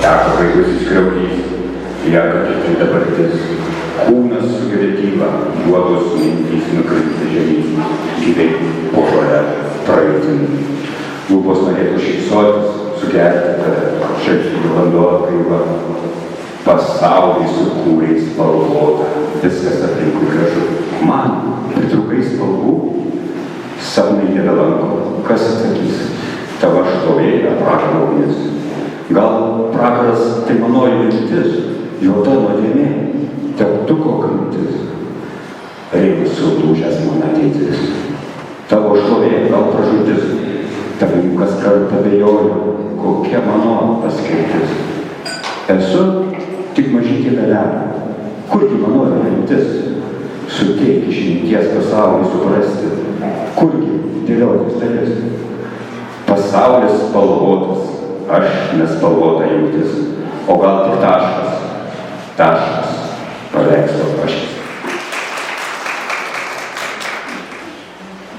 teko baigusis kriauklys, lieka tik dabartis. Kūnas sugeretyva, juodos mintys nukrinta žemyn, gyvai po žolę praeitin. Lūpos norėtų šypsotis, sugerti tave, šaltinių vanduo atgaiva. Pasaulį sukūrė spalvotą, viskas aplinkui gražu. Man pritrūkai spalvų, sapnai nebelanko, kas atsakys, tavo šlovė ar pragaro ugnis. Gal pragaras tai manoji mintis, juoda nuodėmė, teptuko kryptis, reikus sulūžęs man ateitis. Tavo šlovė gal pražudis, tavim kas kartą abejoju, kokia mano paskirtis. Esu tik mažytė dalelė, kurgi mano mintis, suteik išminties pasaulį suprasti, kurgi dėliotis dalis. Pasaulis spalvotas, aš nespalvota jungtis, o gal tik taškas, paveikslo paštas.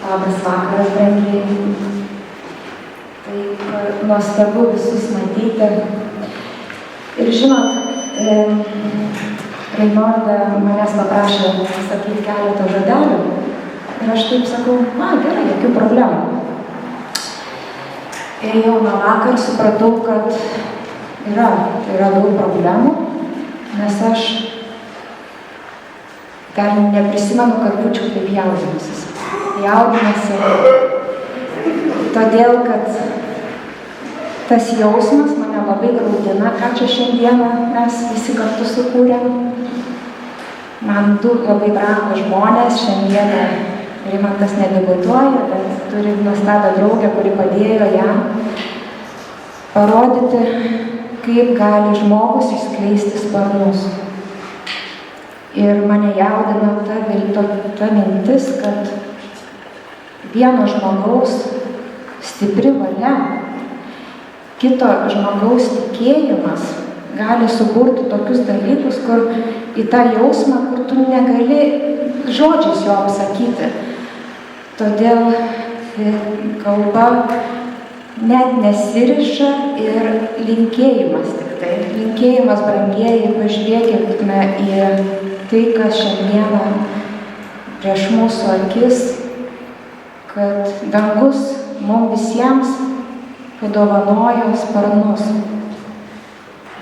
Labas vakaras, brangieji. Taip nuostabu visus matyti. Ir žinot, Raimonda manęs paprašė sakyti keletą žodelių. Ir aš taip sakau, gerai, jokių problemų. Ir jau nuo vakar supratau, kad yra daug problemų, nes aš dar neprisimenu, kad būčiau taip jaudinusis. Jaudinasi, todėl, kad tas jausmas mane labai graudina, ką čia šiandieną mes visi kartu sukūrėm. Man du labai brangūs žmonės, šiandieną Rimantas nedebiutuoja, bet turi nuostabią draugę, kuri padėjo jam parodyti, kaip gali žmogus išskleisti sparnus. Ir mane jaudina ta mintis, kad vieno žmogaus stipri valia, kito žmogaus tikėjimas gali suburti tokius dalykus, kur į tą jausmą, kur tu negali žodžiais jo apsakyti. Todėl kalba net nesiriša ir linkėjimas tik tai. Linkėjimas, brangieji, pažiūrėkime į tai, kas šiandieną prieš mūsų akis, kad dangus mums visiems padovanojo sparnus.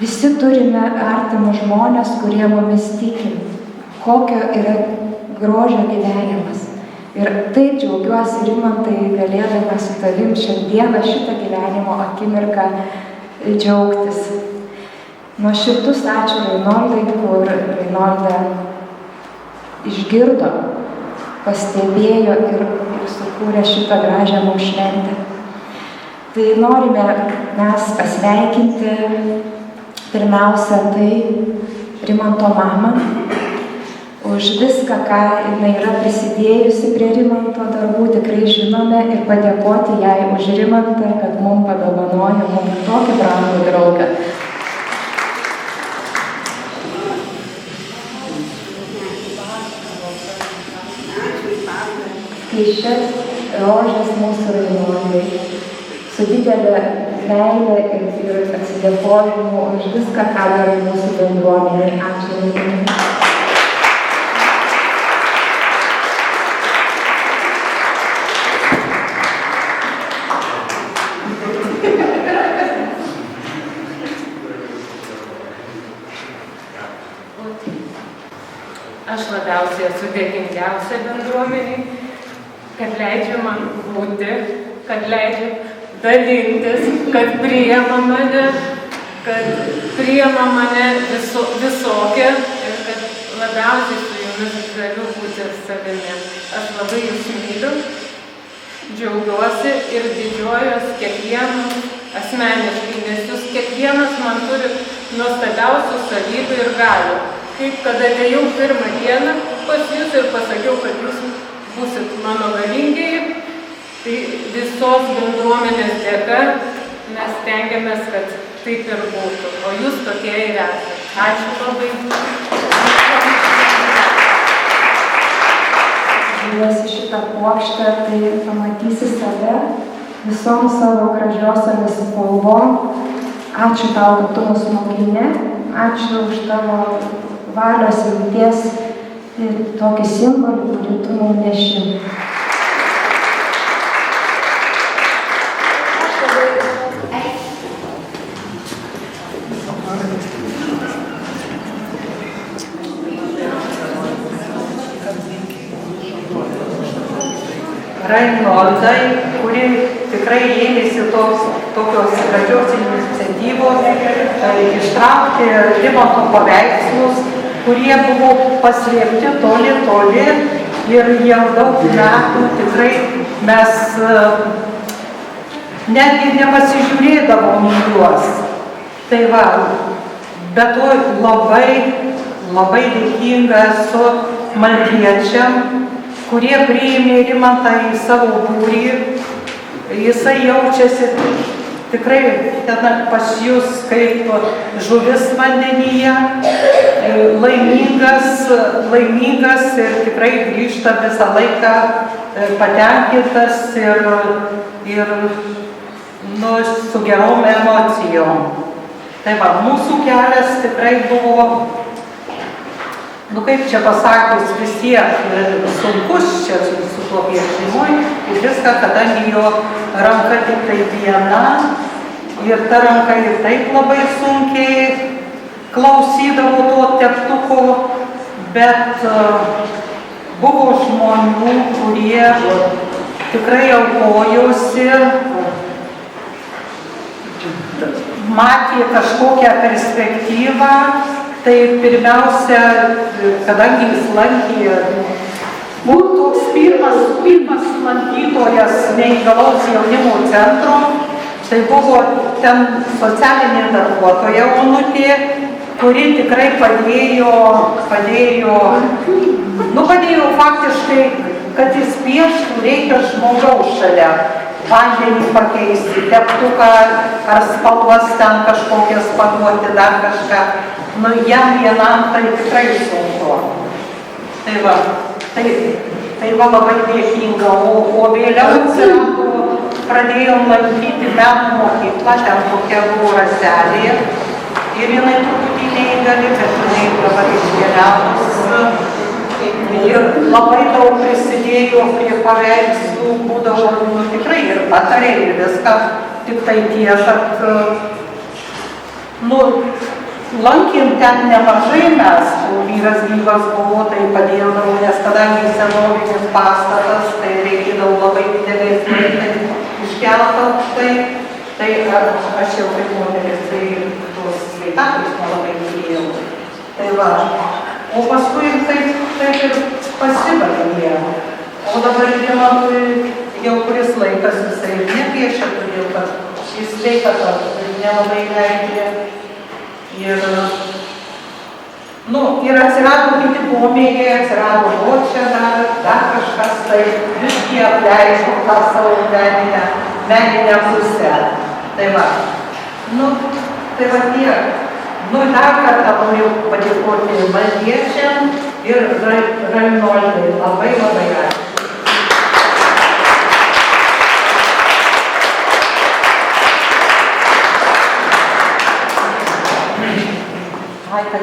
Visi turime artimus žmonės, kurie mumis tiki, kokio yra grožio gyvenimas. Ir taip džiaugiuosi, Rimantai, galėdama su tavim šiandieną šitą gyvenimo akimirką džiaugtis. Nuoširdus ačiū Rainoldai, kur Rainolda išgirdo, pastebėjo ir sukūrė šitą gražią mums šventę. Tai norime mes pasveikinti pirmiausia tai Rimanto mamą už viską, ką jinai yra prisidėjusi prie Rimanto darbų, tikrai žinome, ir padėkoti jai už Rimantą, kad mums padovanojo mums tokį brangų draugą. Skaisčias rožes mūsų Rainoldai, su didelė meilė ir atsidėkojimu už viską, ką darai mūsų bendruomenei. Ačiū Rainolda. Aš labiausiai esu dėkingiausia bendruomeniai, kad leidžia man būti, kad leidžia dalintis, kad priima mane visokią ir kad labiausiai su jumis galiu būti savimi. Aš labai jūs myliu, džiaugiuosi ir didžiuojuosi kiekvienu asmeniškai, nes jūs kiekvienas man turi nuostabiausių savybių ir galių. Kaip kad atėjau pirmą dieną pas jūs ir pasakiau, kad jūs būsit mano galingieji, tai visos bendruomenės dėka mes stengiamės, kad taip ir būtų, o jūs tokie ir esate. Ačiū labai. Žiūrėsi šitą puokštę, tai pamatysi save visom savo gražiosiomis spalvom, Ačiū tau, kad tu mus mokini. Ačiū už tavo valios vilties ir tokį simbolį, kurį tu mums neši. Rainoldai, kuri tikrai ėmėsi tokios gražios iniciatyvos ištraukti Rimanto paveikslus, kurie buvo paslėpti toli ir jau daug metų tikrai mes netgi nepasižiūrėdavom į juos. Tai va, bet to labai dėkinga esu maltiečiam, kurie priėmė Rimantą į savo būrį. Jisai jaučiasi tikrai ten pas jūs kaip žuvis vandenyje, laimingas ir tikrai grįžta visą laiką patenkintas ir su gerom emocijom. Tai va, mūsų kelias tikrai buvo, kaip čia pasakius, vis tiek sunkus čia su tuo piešimui ir viską, kadangi jo ranka tik tai viena ir ta ranka ir taip labai sunkiai klausydavo to teptuko, bet buvo žmonių, kurie tikrai aukojosi, matė kažkokią perspektyvą. Tai pirmiausia, kadangi jis lankė, buvo toks pirmas lankytojas neįgalaus jaunimo centro, tai buvo ten socialinė darbuotoja Onutė, kuri tikrai padėjo faktiškai, kad jis pieštų, reikia žmogaus šalia. Vandenį pakeisti, teptuką ar spalvas ten kažkokias paduoti, dar kažką. Jam vienam tai tikrai sunku. Tai va labai dėkinga. O vėliau pradėjom lankyti menų mokyklą, ten tokia buvo raselė. Ir jinai truputį neįgali, bet jinai dabar iškeliavus. Ir labai daug prisidėjo prie paveikslų, būdavo tikrai ir patarė ir viską. Tik tai tiek, kad lankėm ten nemažai mes, vyras gyvas buvo, tai padėdavo, nes kadangi senovinis pastatas, tai reikėdavo labai didelės laiptai iškeltas, tai aš jau kaip moteris, tai tos sveikatos nelabai turėjau. Tai va, o paskui taip ir pasibaigė. O dabar Rimantui jau kuris laikas jisai nepiešia, todėl kad jis sveikata nelabai leidžia. Ir atsirado kiti pomėgiai, atsirado čia dar kažkas, tai visgi apleidžiu tą savo meninę pusę. Tai va, tiek. Dar kartą noriu padėkoti maltiečiam ir Rainoldai. Labai ačiū.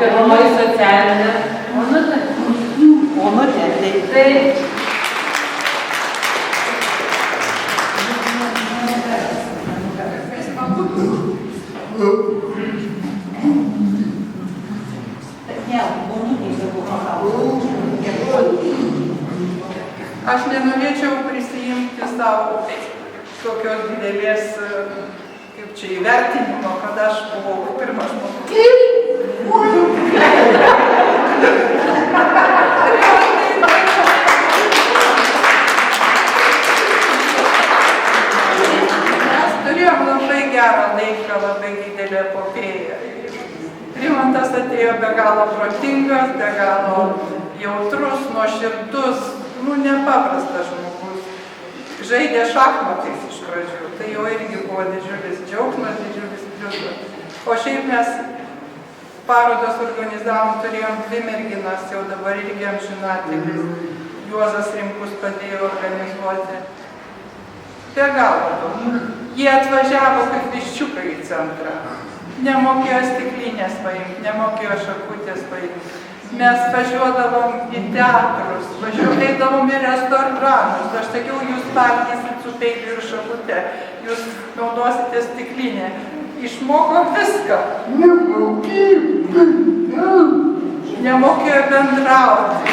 Pirmoji socialinė. Onutė. Tai aš nenorėčiau prisijimti savo tokios didelės, kaip čia įvertinimo, kad aš buvau pirmas žmogus. Mes turėjom labai gerą laiką, labai didelę epopėją. Rimantas atėjo be galo protingas, be galo jautrus, nuoširdus, nepaprastas žmogus. Žaidė šachmatais iš pradžių, tai jau irgi buvo didžiulis džiaugsmas, didžiulis pliusas. O šiaip mes parodos organizavom, turėjom 2 merginas, jau dabar irgi amžinatilis. Juozas Rimkus padėjo organizuoti. Be galo daug. Jie atvažiavo kaip viščiukai į centrą. nemokėjo stiklinės paimti, nemokėjo šakutės paimti. Mes važiuodavom į teatrus, eidavom į restoranus. Aš sakiau, jūs valgysit su peiliu ir šakute, jūs naudosite stiklinę. Išmoko viską. Nemokėjo bendrauti.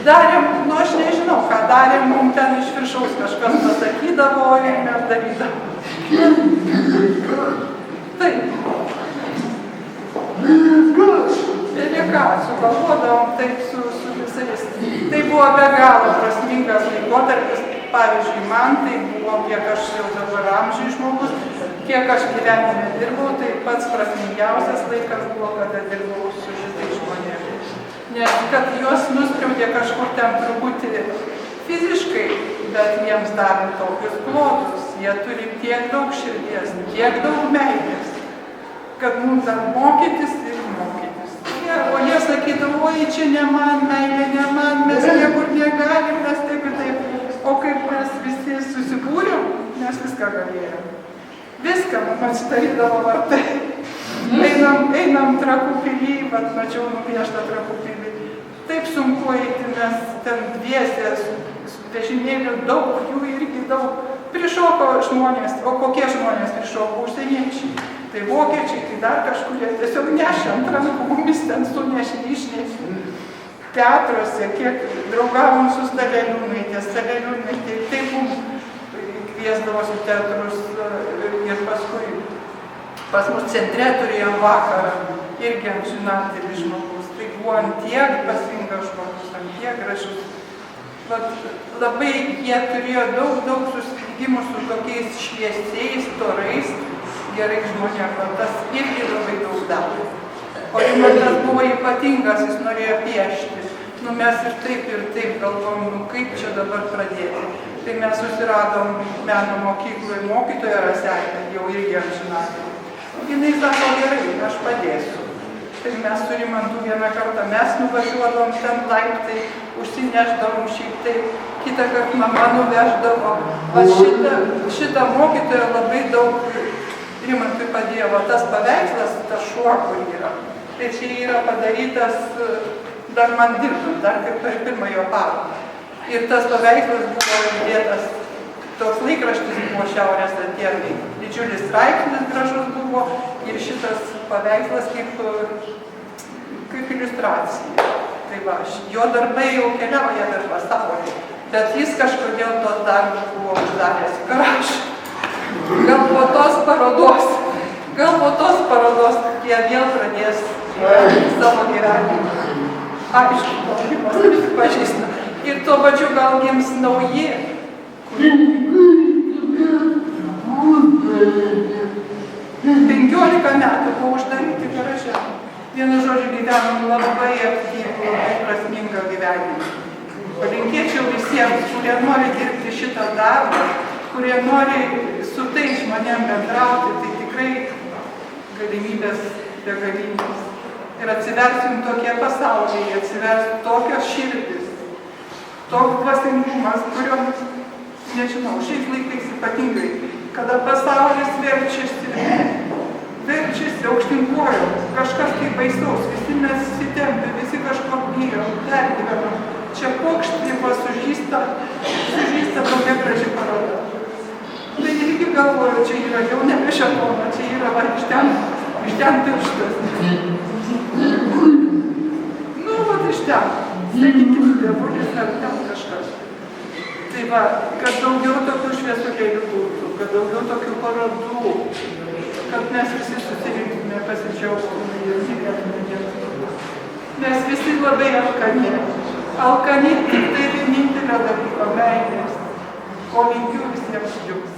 Darėm, nu aš nežinau, ką darėm, mums ten iš viršaus kažkas pasakydavo ir mes darydavom. Taip. Ir ką, sugalvodavom taip su visais. Tai buvo be galo prasmingas laikotarpis. Pavyzdžiui, man tai buvo, kiek aš jau dabar amžiui žmogus, kiek aš gyvenime dirbau, tai pats prasmingiausias laikas buvo, kada dirbau su šitais žmonėmis. Nes kad juos nuskriaudė kažkur ten truputį fiziškai, bet jiems davė tokius klodus. Jie turi tiek daug širdies, tiek daug meilės, kad mums dar mokytis ir mokytis. O jie sakydavo, oi, čia ne man meilė, ne man, mes niekur negalim, mes taip ir taip. O kaip mes visi susibūrėm, mes viską galėjom. Viską mums atsidarydavo vartai. Einam Trakų pily, bet mačiau nupieštą Trakų pilį. Taip sunku eiti, mes ten dviese, vežimėlių daug, jų irgi daug. Prišoko žmonės, o kokie žmonės prišoko? Užsieniečiai. Tai vokiečiai, tai dar kažkurie tiesiog nešė ant rankų, mumis ten sunešė, išnešė. Teatruose, kiek draugavom su Staleliūnaitė, tai mums kviesdavosi teatrus ir paskui pas mus centre turėjom vakarą, irgi amžinatelis žmogus. Tai buvo antiek dvasingas žmogus, antiek gražus. Labai jie turėjo daug susitikimų su tokiais šviesiais, torais, gerai žmonėm, tas irgi labai daug davė. O Rimantas buvo ypatingas, jis norėjo piešti. Nu mes ir taip galvom, kaip čia dabar pradėti. Tai mes susiradom meno mokykloje mokytoją Raselę, jau irgi amžinatelį. Jinai sako, gerai, aš padėsiu. Tai mes su Rimantu vieną kartą mes nuvažiuodom ten laiptai, užsineždavom šiaip taip, kitą kartą mama nuveždavo. Šitą mokytoją labai daug Rimantui padėjo, tas paveikslas, tas šuo, kur yra. Tai čia yra padarytas dar man dirbant, dar kaip per pirmąjo parodą. Ir tas paveikslas buvo įdėtas, toks laikraštis buvo Šiaurės Atėnai. Didžiulis straipsnis gražus buvo ir šitas paveikslas kaip iliustracija. Tai va, jo darbai jau keliauja per pasaulį, bet jis kažkodėl tos darbus buvo uždaręs į garažą. Gal po tos parodos jie vėl pradės savo gyvenimą. Aišku, Rimas prisipažįsta. Ir tuo pačiu gal gims nauji. 15 metų buvo uždaryti garaže. Vienu žodžiu gyvenom labai aktyvų, labai prasmingą gyvenimą. Palinkėčiau visiems, kurie nori dirbti šitą darbą, kurie nori su tais žmonėm bendrauti, tai tikrai galimybės begalinės. Ir atsiversim tokie pasauliai, atsivers tokios širdis, toks dvasingumas, kurio, nežinau, šiais laikais ypatingai, kada pasaulis verčiasi aukštinkojom, kažkas tai baisaus, visi mes įsitempę, visi kažko bijom, pergyvenam. Čia pokštyva sužįsta tokia graži paroda. Tai irgi galvoju, čia yra jau nebe šetono, čia yra va iš ten pirštas. Nu, va iš ten, sakykim, dievulis ar ten kažkas. Tai va, kad daugiau tokių šviesulėlių būtų, kad daugiau tokių parodų, kad mes visi susirinktume, pasidžiaugtume ir žiūrėtume Dievą. Mes visi labai alkani tik tai vienintelio dalyko meilės, ko linkiu visiems jums.